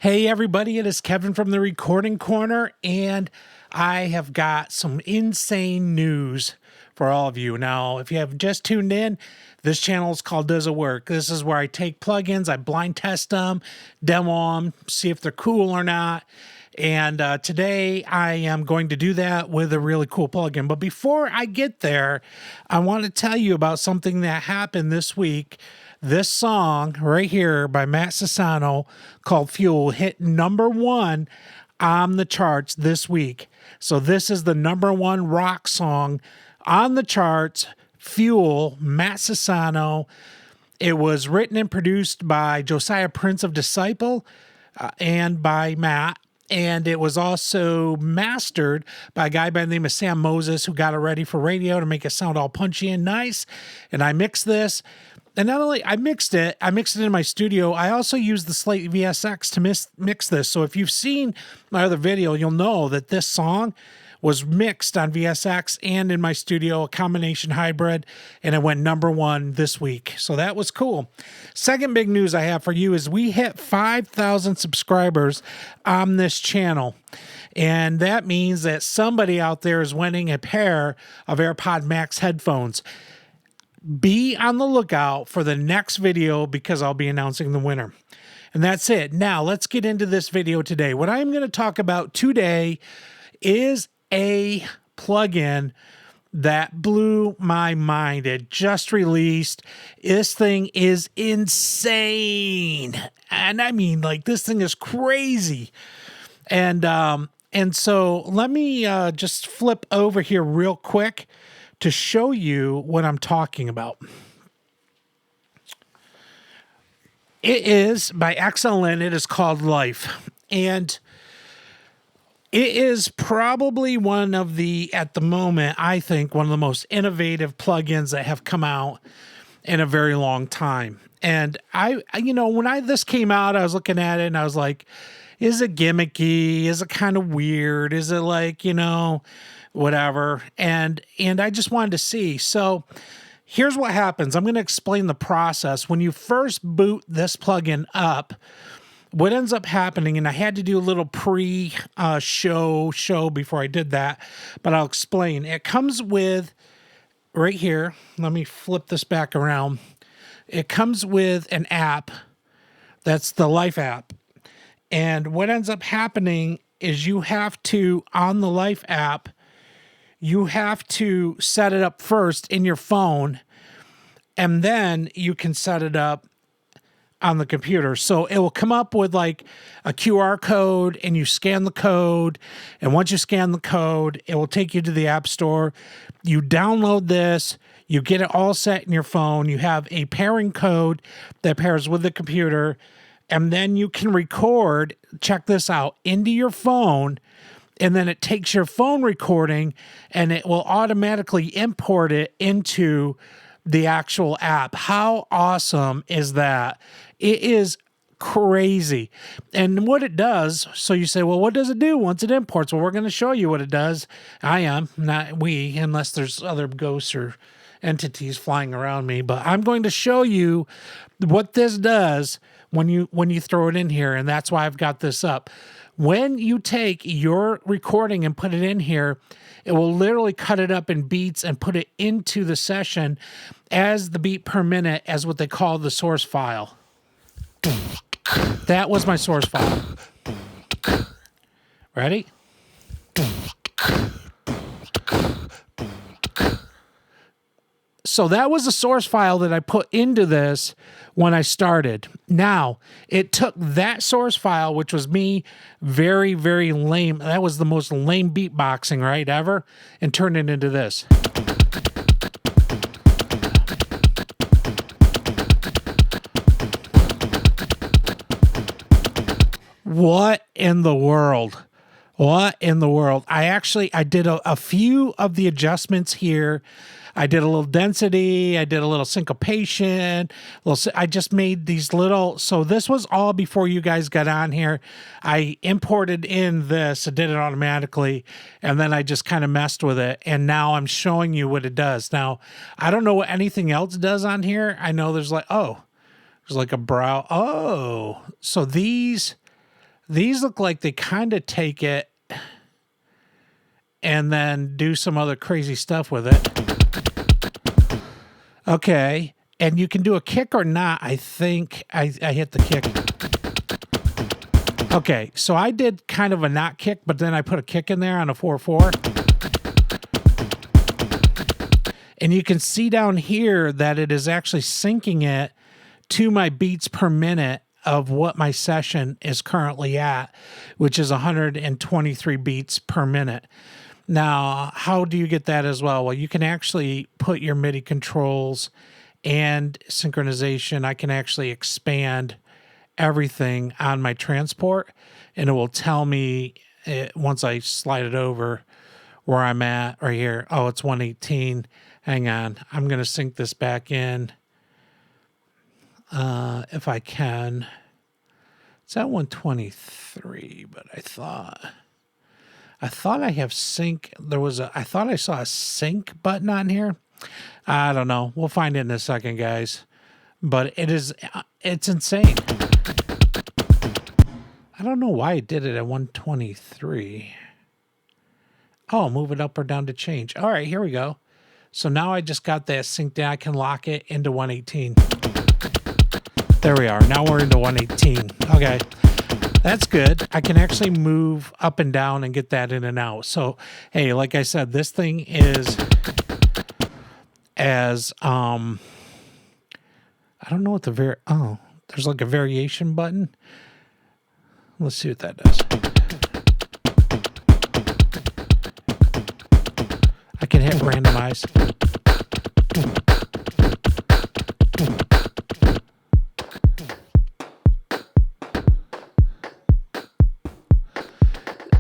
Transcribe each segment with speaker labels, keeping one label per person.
Speaker 1: Hey everybody, it is Kevin from the Recording Corner, and I have got some insane news for all of you. Now, if you have just tuned in, this channel is called Does It Work? This is where I take plugins, I blind test them, demo them, see if they're cool or not. And today I am going to do that with a really cool plugin. But before I get there, I want to tell you about something that happened this week. This song right here by Matt Sassano called Fuel hit #1 on the charts this week. So this is the #1 rock song on the charts, Fuel, Matt Sassano. It was written and produced by Josiah Prince of Disciple and by Matt. And it was also mastered by a guy by the name of Sam Moses, who got it ready for radio to make it sound all punchy and nice. And I mixed this. And not only I mixed it in my studio, I also used the Slate VSX to mix this. So if you've seen my other video, you'll know that this song was mixed on VSX and in my studio, a combination hybrid, and it went #1 this week. So that was cool. Second big news I have for you is we hit 5,000 subscribers on this channel. And that means that somebody out there is winning a pair of AirPod Max headphones. Be on the lookout for the next video because I'll be announcing the winner. And that's it. Now, let's get into this video today. What I'm going to talk about today is a plugin that blew my mind. It just released. This thing is insane. And I mean, like, this thing is crazy. And so let me just flip over here real quick to show you what I'm talking about. It is by XLN. It is called Life. And it is probably one of the, at the moment, I think, one of the most innovative plugins that have come out in a very long time. And when this came out, I was looking at it and I was like, is it gimmicky? Is it kind of weird? Is it like, whatever? And I just wanted to see. So here's what happens. I'm going to explain the process. When you first boot this plugin up, what ends up happening, and I had to do a little pre-show before I did that, but I'll explain. It comes with, right here, let me flip this back around. It comes with an app. That's the Life app. And what ends up happening is you have to, on the Life app, you have to set it up first in your phone, and then you can set it up on the computer. So it will come up with like a QR code, and you scan the code. And once you scan the code, it will take you to the App Store. You download this, you get it all set in your phone. You have a pairing code that pairs with the computer, and then you can record, check this out, into your phone. And then it takes your phone recording and it will automatically import it into the actual app. How awesome is that? It is crazy. And what it does, so you say, well, what does it do once it imports? Well, we're going to show you what it does. I am, not we, unless there's other ghosts or entities flying around me. But I'm going to show you what this does when you throw it in here. And that's why I've got this up. When you take your recording and put it in here, it will literally cut it up in beats and put it into the session as the beat per minute, as what they call the source file. That was my source file. Ready? So that was the source file that I put into this when I started. Now, it took that source file, which was me very, very lame. That was the most lame beatboxing, right, ever, and turned it into this. What in the world? What in the world? I did a few of the adjustments here. I did a little density. I did a little syncopation. I just made these little. So this was all before you guys got on here. I imported in this. I did it automatically. And then I just kind of messed with it. And now I'm showing you what it does. Now, I don't know what anything else does on here. I know there's like, there's like a brow. Oh, so these These look like they kind of take it and then do some other crazy stuff with it. Okay. And you can do a kick or not. I think I hit the kick. Okay. So I did kind of a not kick, but then I put a kick in there on a 4/4. And you can see down here that it is actually syncing it to my beats per minute of what my session is currently at, which is 123 beats per minute. Now, how do you get that as well? Well, you can actually put your MIDI controls and synchronization. I can actually expand everything on my transport, and it will tell me once I slide it over where I'm at right here. Oh, it's 118. Hang on. I'm going to sync this back in if I can. It's at 123, but I thought I have sync. I thought I saw a sync button on here. I don't know. We'll find it in a second, guys. But it's insane. I don't know why I did it at 123. Oh, move it up or down to change. All right, here we go. So now I just got that synced in. I can lock it into 118. There we are. Now we're into 118. Okay. That's good. I can actually move up and down and get that in and out. So, hey, like I said, this thing is as, I don't know what there's like a variation button. Let's see what that does. I can hit randomize.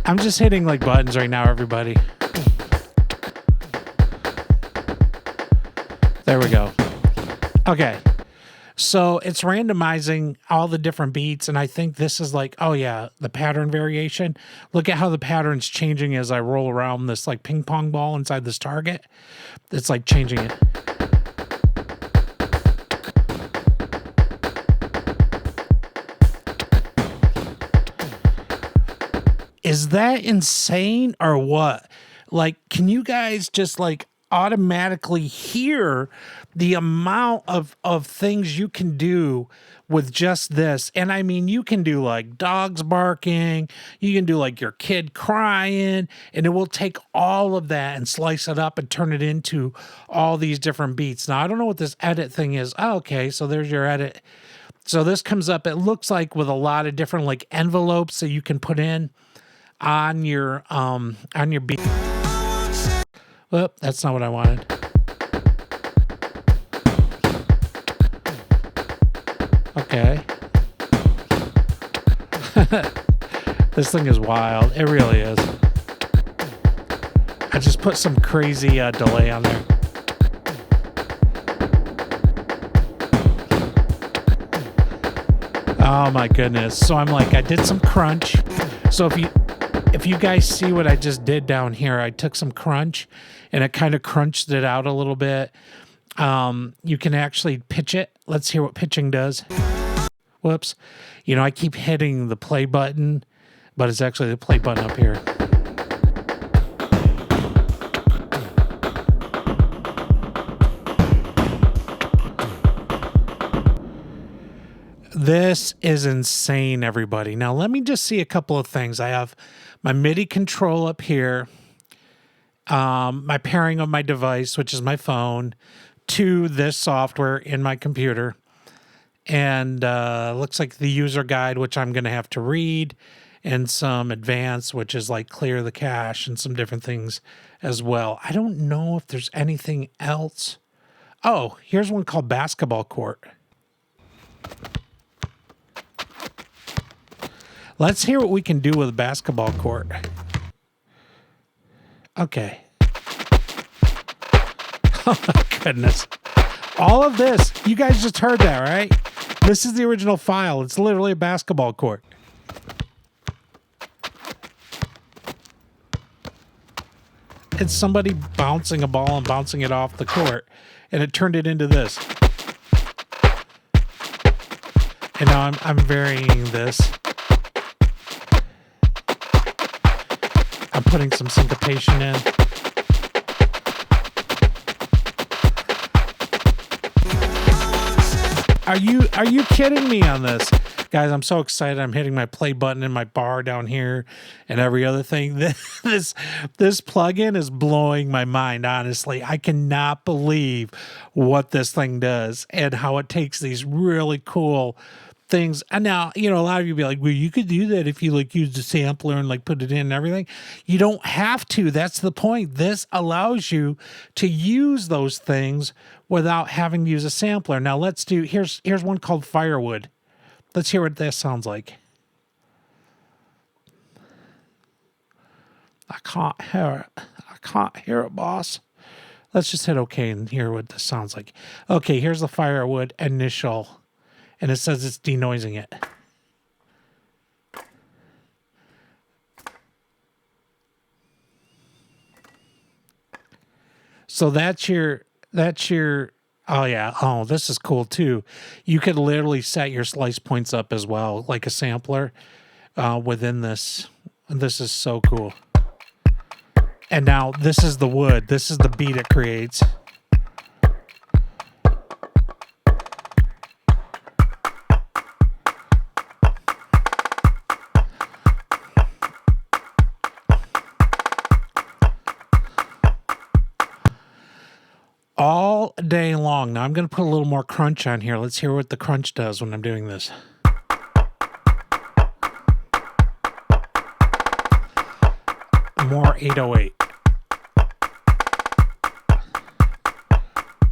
Speaker 1: I'm just hitting like buttons right now, everybody. There we go. Okay. So it's randomizing all the different beats, and I think this is like, oh yeah, the pattern variation. Look at how the pattern's changing as I roll around this like ping pong ball inside this target. It's like changing it. Is that insane or what? Like, can you guys just like automatically hear the amount of things you can do with just this? And I mean, you can do like dogs barking, you can do like your kid crying, and it will take all of that and slice it up and turn it into all these different beats. Now, I don't know what this edit thing is. Oh, okay, so there's your edit. So this comes up, it looks like with a lot of different like envelopes that you can put in on your beat. Well, that's not what I wanted. Okay. This thing is wild. It really is. I just put some crazy delay on there. Oh my goodness. So I'm like, I did some crunch. So if you guys see what I just did down here, I took some crunch and it kind of crunched it out a little bit. You can actually pitch it. Let's hear what pitching does. Whoops. You know, I keep hitting the play button, but it's actually the play button up here. This is insane, everybody. Now, let me just see a couple of things. I have my MIDI control up here, my pairing of my device, which is my phone, to this software in my computer. And looks like the user guide, which I'm going to have to read, and some advanced, which is like clear the cache and some different things as well. I don't know if there's anything else. Oh, here's one called basketball court. Let's hear what we can do with a basketball court. Okay. Oh my goodness. All of this, you guys just heard that, right? This is the original file. It's literally a basketball court. It's somebody bouncing a ball and bouncing it off the court, and it turned it into this. And now I'm varying this. I'm putting some syncopation in. Are you kidding me on this? Guys, I'm so excited. I'm hitting my play button in my bar down here and every other thing. This plugin is blowing my mind, honestly. I cannot believe what this thing does and how it takes these really cool things. And now, a lot of you be like, well, you could do that if you like use the sampler and like put it in and everything. You don't have to. That's the point. This allows you to use those things without having to use a sampler. Now let's do, here's one called Firewood. Let's hear what this sounds like. I can't hear it. I can't hear it, boss. Let's just hit OK and hear what this sounds like. Okay, here's the Firewood initial. And it says it's denoising it. So that's your, oh yeah, oh, this is cool too. You could literally set your slice points up as well, like a sampler within this. And this is so cool. And now this is the wood. This is the beat it creates. All day long. Now I'm going to put a little more crunch on here. Let's hear what the crunch does when I'm doing this. More 808.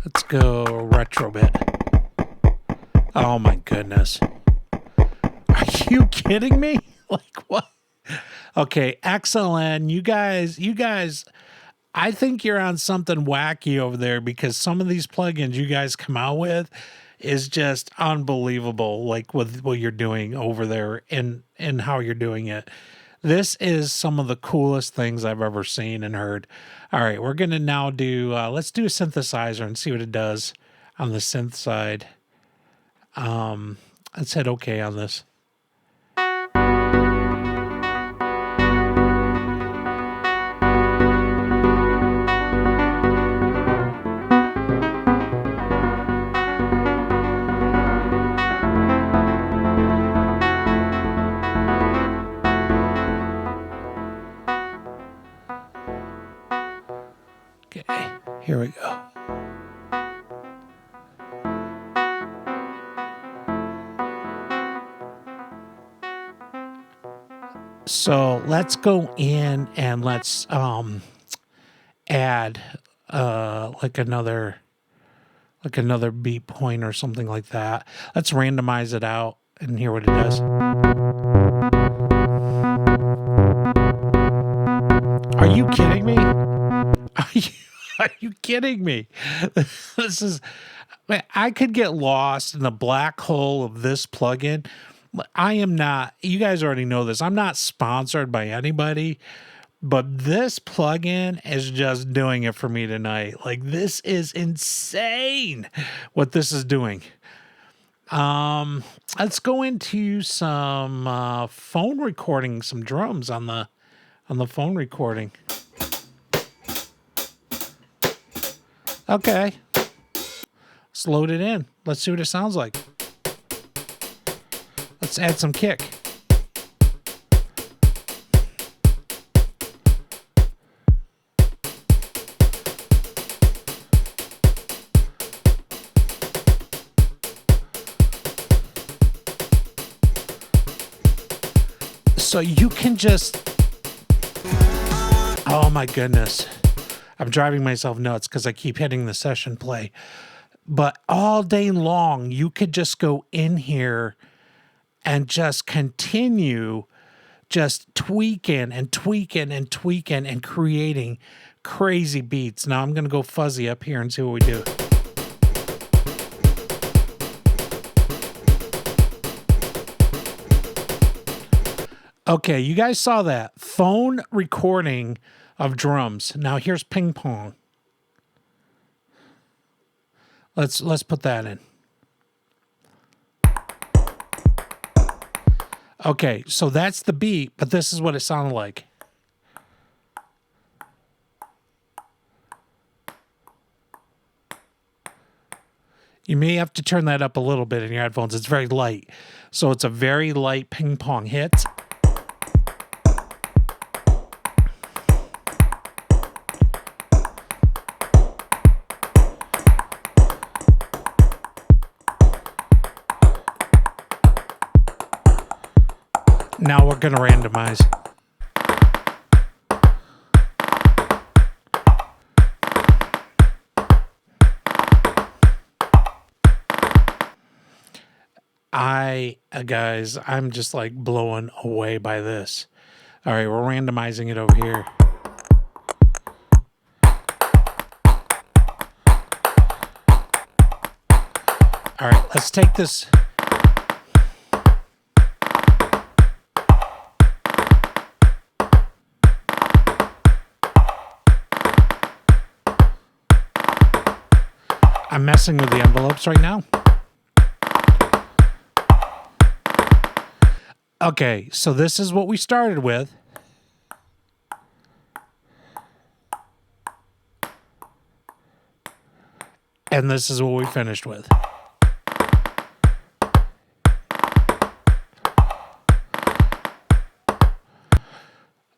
Speaker 1: Let's go retro bit. Oh my goodness. Are you kidding me? Like what? Okay, XLN, you guys, I think you're on something wacky over there because some of these plugins you guys come out with is just unbelievable, like with what you're doing over there and how you're doing it. This is some of the coolest things I've ever seen and heard. All right, we're going to now do, let's do a synthesizer and see what it does on the synth side. Let's hit OK on this. Okay, here we go. So let's go in and let's add like another beat point or something like that. Let's randomize it out and hear what it does. Are you kidding me? Are you kidding me? This is, man, I could get lost in the black hole of this plugin. I am not, you guys already know this. I'm not sponsored by anybody, but this plugin is just doing it for me tonight. Like, this is insane what this is doing. Let's go into some phone recording, some drums on the phone recording. Okay. Let's load it in. Let's see what it sounds like. Let's add some kick. So you can just, oh my goodness. I'm driving myself nuts because I keep hitting the session play. But all day long, you could just go in here and just continue just tweaking and tweaking and tweaking and creating crazy beats. Now I'm going to go fuzzy up here and see what we do. Okay, you guys saw that phone recording of drums. Now here's Pingpong. Let's put that in. Okay, so that's the beat, but this is what it sounded like. You may have to turn that up a little bit in your headphones. It's very light. So it's a very light ping pong hit. Now we're going to randomize. Guys, I'm just like blown away by this. All right, we're randomizing it over here. All right, let's take this. I'm messing with the envelopes right now. Okay, so this is what we started with. And this is what we finished with.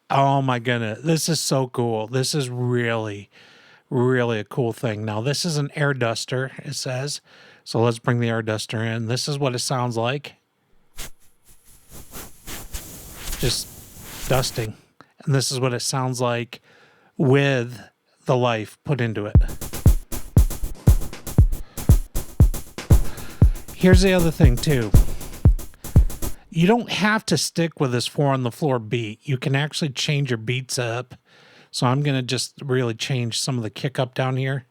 Speaker 1: Oh my goodness, this is so cool. This is really, really a cool thing. Now, this is an air duster, it says. So let's bring the air duster in. This is what it sounds like. Just dusting. And this is what it sounds like with the life put into it. Here's the other thing too. You don't have to stick with this 4 on the floor beat. You can actually change your beats up. So I'm going to just really change some of the kick up down here.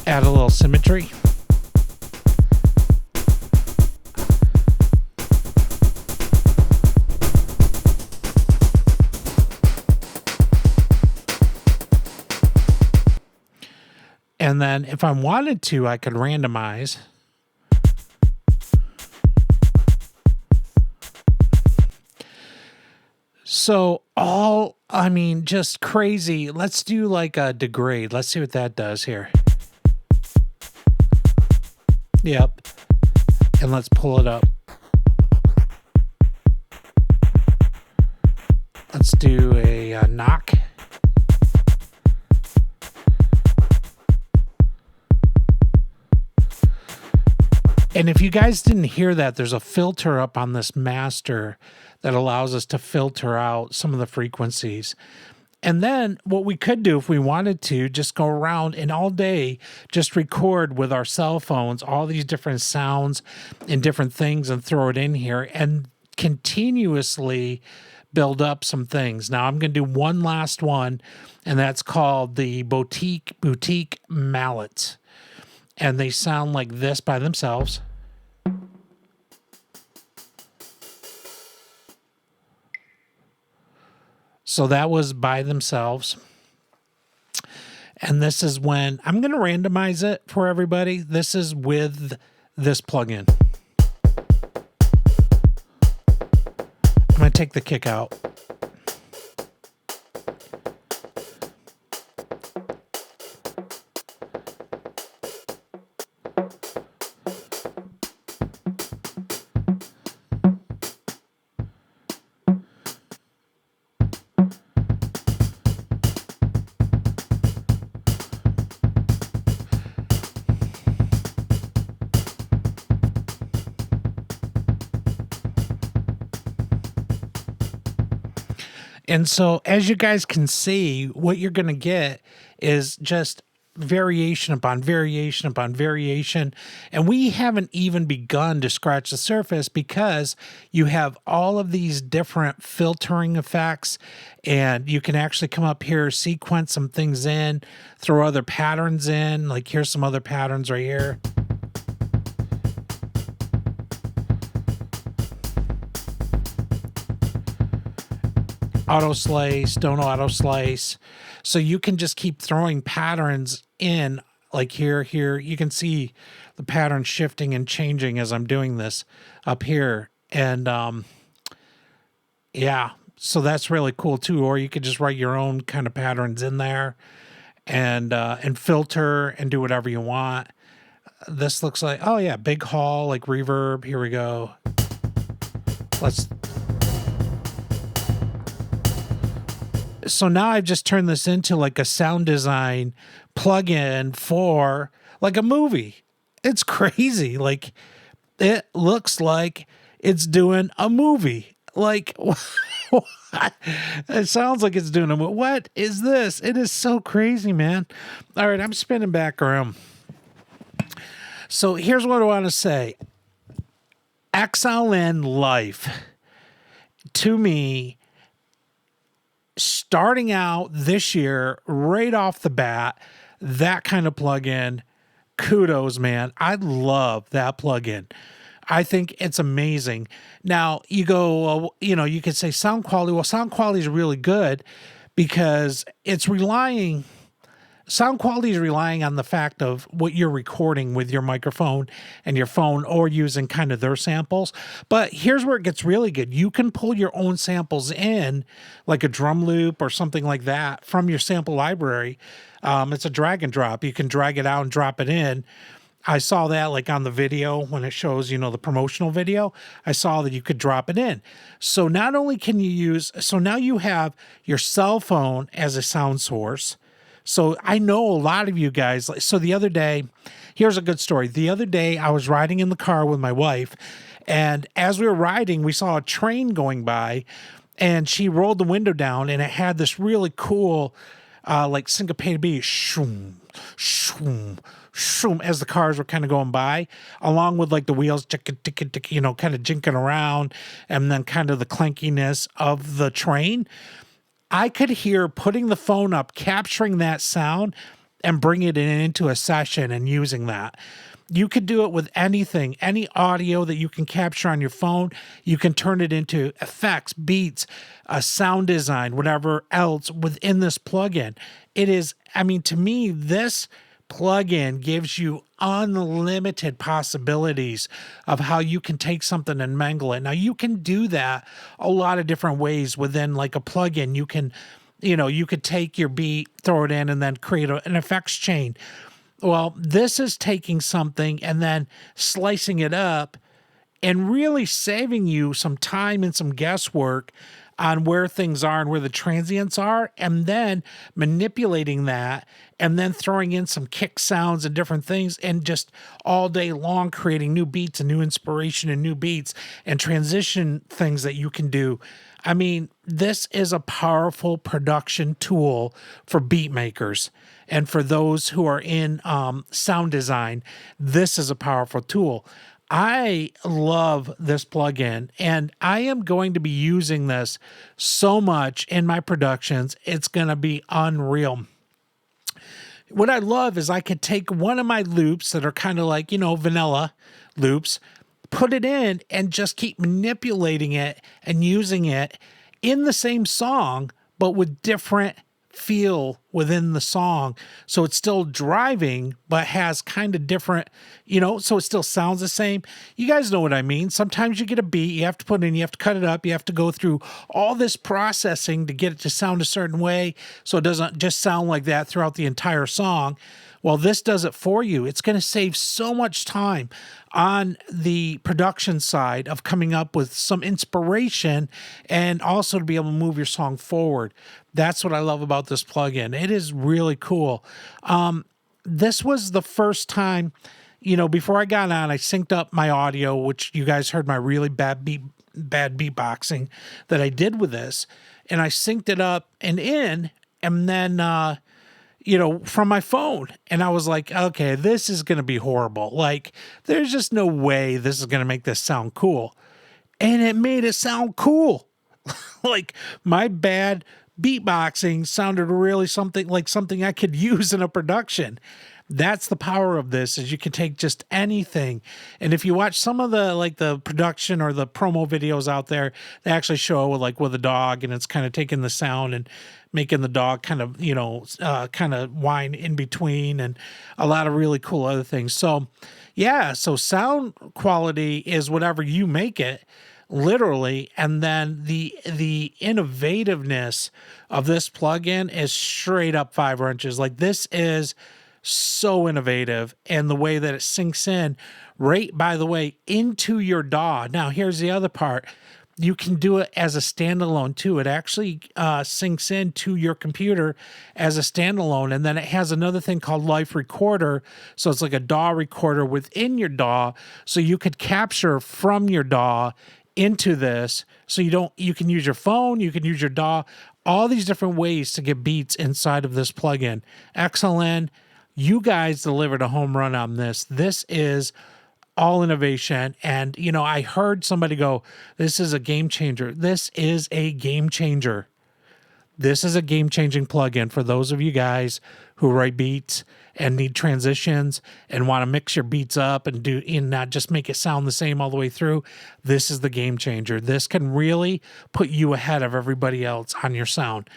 Speaker 1: Add a little symmetry. And then if I wanted to, I could randomize. So just crazy. Let's do like a degrade. Let's see what that does here. Yep. And let's pull it up. Let's do a knock. And if you guys didn't hear that, there's a filter up on this master that allows us to filter out some of the frequencies. And then what we could do if we wanted to, just go around and all day just record with our cell phones all these different sounds and different things and throw it in here and continuously build up some things. Now I'm going to do one last one, and that's called the Boutique Mallet. And they sound like this by themselves. So that was by themselves. And this is when I'm going to randomize it for everybody. This is with this plugin. I'm going to take the kick out. And so as you guys can see, what you're going to get is just variation upon variation upon variation. And we haven't even begun to scratch the surface because you have all of these different filtering effects, and you can actually come up here, sequence some things in, throw other patterns in. Like here's some other patterns right here. Auto slice, don't auto slice. So you can just keep throwing patterns in, like here. You can see the pattern shifting and changing as I'm doing this up here. And yeah, so that's really cool too. Or you could just write your own kind of patterns in there and filter and do whatever you want. This looks like, oh yeah, big hall, like reverb. Here we go. So now I've just turned this into like a sound design plugin for like a movie. It's crazy. Like it looks like it's doing a movie. Like what? It sounds like it's doing a movie. What is this? It is so crazy, man. All right, I'm spinning back around. So here's what I want to say. XLN Life, to me, starting out this year, right off the bat, that kind of plugin, kudos, man. I love that plugin. I think it's amazing. Now, you go, you could say sound quality. Well, sound quality is really good because sound quality is relying on the fact of what you're recording with your microphone and your phone or using kind of their samples. But here's where it gets really good. You can pull your own samples in, like a drum loop or something like that, from your sample library. It's a drag and drop. You can drag it out and drop it in. I saw that like on the video when it shows, the promotional video. I saw that you could drop it in. So not only can you so now you have your cell phone as a sound source. So I know a lot of you guys, so the other day, here's a good story. The other day I was riding in the car with my wife, and as we were riding, we saw a train going by, and she rolled the window down, and it had this really cool, like syncopated beat, shoom, shoom, shoom, as the cars were kind of going by, along with like the wheels, kind of jinking around, and then kind of the clankiness of the train. I could hear putting the phone up, capturing that sound, and bringing it into a session and using that. You could do it with anything, any audio that you can capture on your phone. You can turn it into effects, beats, sound design, whatever else within this plugin. It is, to me, this plugin gives you unlimited possibilities of how you can take something and mangle it. Now, you can do that a lot of different ways within like a plugin. You can, you could take your beat, throw it in, and then create an effects chain. Well, this is taking something and then slicing it up and really saving you some time and some guesswork on where things are and where the transients are, and then manipulating that and then throwing in some kick sounds and different things and just all day long creating new beats and new inspiration and new beats and transition things that you can do. This is a powerful production tool for beat makers. And for those who are in sound design, this is a powerful tool. I love this plugin, and I am going to be using this so much in my productions. It's going to be unreal. What I love is I could take one of my loops that are kind of like, vanilla loops, put it in and just keep manipulating it and using it in the same song, but with different feel within the song. So it's still driving, but has kind of different, so it still sounds the same. You guys know what I mean. Sometimes you get a beat, you have to put in, you have to cut it up, you have to go through all this processing to get it to sound a certain way so it doesn't just sound like that throughout the entire song. Well, this does it for you. It's going to save so much time on the production side of coming up with some inspiration and also to be able to move your song forward. That's what I love about this plugin. It is really cool. This was the first time, before I got on, I synced up my audio, which you guys heard my really bad beatboxing that I did with this. And I synced it up and then from my phone. And I was like, okay, this is going to be horrible. Like, there's just no way this is going to make this sound cool. And it made it sound cool. Like, my bad beatboxing sounded really something I could use in a production. That's the power of this, is you can take just anything. And if you watch some of the production or the promo videos out there, they actually show with a dog, and it's kind of taking the sound and making the dog kind of, kind of whine in between, and a lot of really cool other things. So yeah, so sound quality is whatever you make it. literally. And then the innovativeness of this plugin is straight up 5 wrenches. Like, this is so innovative, and the way that it sinks in right, by the way, into your DAW. Now, here's the other part. You can do it as a standalone too. It actually syncs into your computer as a standalone, and then it has another thing called Life Recorder. So it's like a DAW recorder within your DAW, so you could capture from your DAW into this. So you can use your phone, you can use your DAW, all these different ways to get beats inside of this plugin. XLN, you guys delivered a home run on this. This is all innovation. And, I heard somebody go, this is a game changer. This is a game changer. This is a game-changing plugin for those of you guys who write beats and need transitions and want to mix your beats up and not just make it sound the same all the way through. This is the game changer. This can really put you ahead of everybody else on your sound.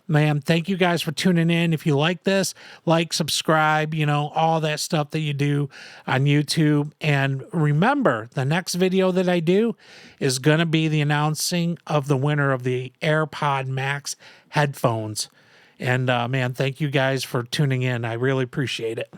Speaker 1: Man, thank you guys for tuning in. If you like this, like, subscribe, all that stuff that you do on YouTube. And remember, the next video that I do is going to be the announcing of the winner of the AirPod Max headphones. And man, thank you guys for tuning in. I really appreciate it.